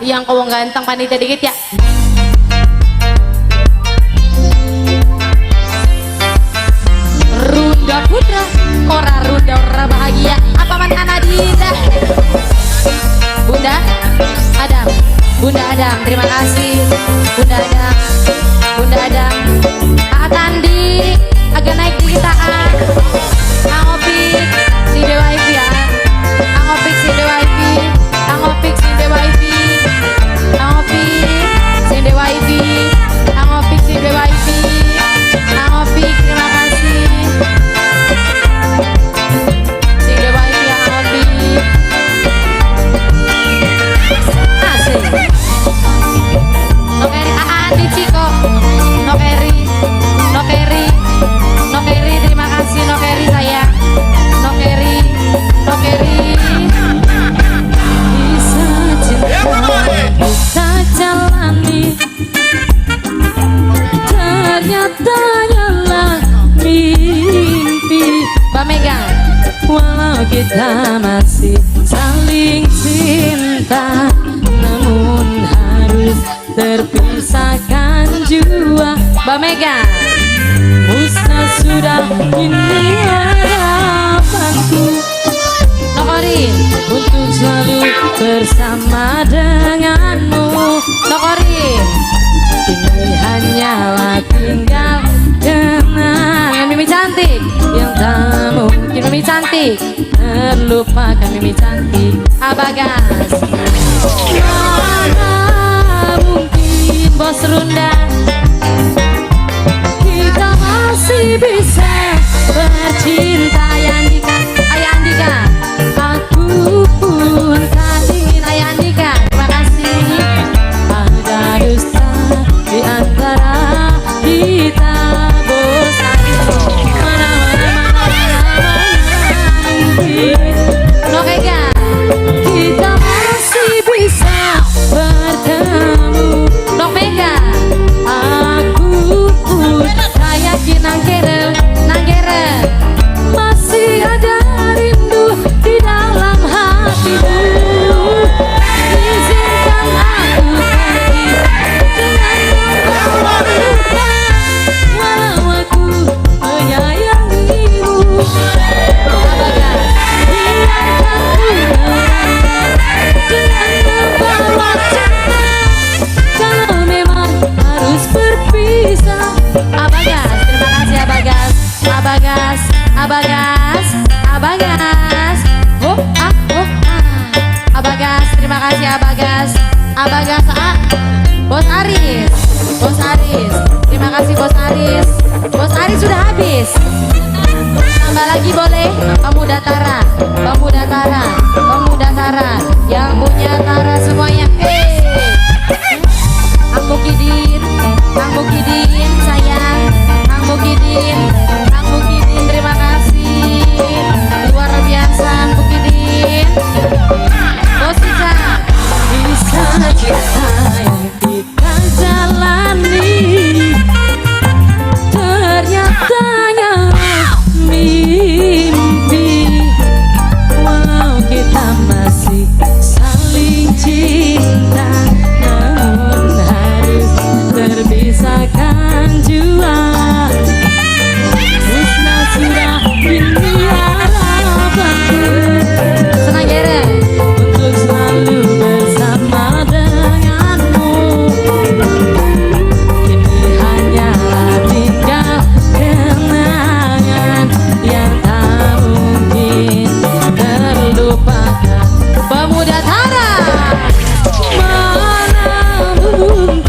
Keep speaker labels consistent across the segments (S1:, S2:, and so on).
S1: yang kau ganteng panitia dikit ya. Runda Putra, ora runda ora bahagia. Apa man anak Dinda? Bunda Adam, Bunda Adam, terima kasih. Bunda Adam, Bunda Adam. Kak Tandi, agak naik di kita. Angopik, si Dewa Ivi ya. Angopik si Dewa Ivi, Angopik si Dewa Ivi, Angopik si Dewa Ivi, Angopik si Dewa Ivi, Angopik terima kasih. Si Dewa Ivi Angopik. Asik. Nokeri Adi Ciko, Nokeri, Nokeri, Nokeri terima kasih Nokeri sayang, Nokeri, Nokeri. Bisa cinta kita jalani, ternyata hanyalah mimpi. Mbak Mega, walau kita masih saling cinta, namun harus terpisahkan jua. Mbak Mega, musnah sudah ini harapanku. Nokorin untuk selalu bersama denganmu. Nokorin kini hanyalah tinggal kenangan. Mimi cantik yang tak mungkin Mimi cantik terlupakan. Mimi cantik Abagas. Mana mungkin bos Runda kita masih bisa bercinta. Ayandika, Ayandika, aku pun tak ingin. Ayandika, terima kasih. Ada dusta di antara kita bos. Mana mungkin Nokega kita masih bisa bertemu. Nokega aku pun tak yakin nanggere masih ada rindu di dalam hatimu. Izinkan aku pergi dengan luka, walau aku menyayangimu. Abagas, biarkan ku dengan membawa cinta, kalau memang harus berpisah. Abagas, terima kasih Abagas. Abagas, Abagas, Abagas. Oh, ah, oh, ah. Abagas, terima kasih Abagas. Abagas, ah. Bos Aris, Bos Aris. Terima kasih Bos Aris. Bos Aris sudah habis. Tambah lagi boleh? Pemuda Tara, Pemuda Tara, Pemuda Tara. Yang punya Tara semuanya. Kang Mukidin, Kang Mukidin sayang, Kang Mukidin, Kang Mukidin terima kasih luar biasa Mukidin. Bos Ica, bisa cinta yang kita jalani, ternyata hanyalah mimpi. Walau kita masih saling cinta, namun harus terpisahkan jua. Musnah sudah ini harapanku. Senang Gere untuk selalu bersama denganmu. Kini hanyalah tinggal kenangan yang tak mungkin terlupakan. Pemuda Tara, mana mungkin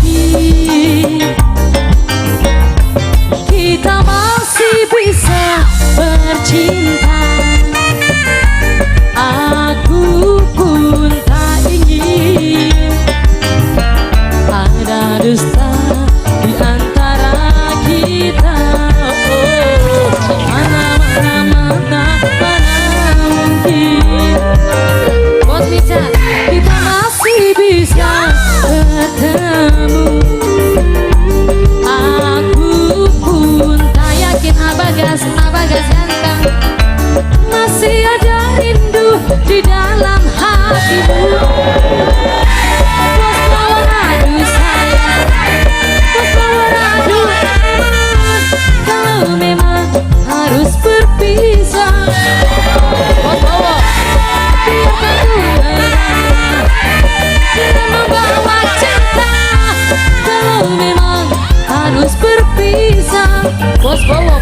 S1: Bos Bowo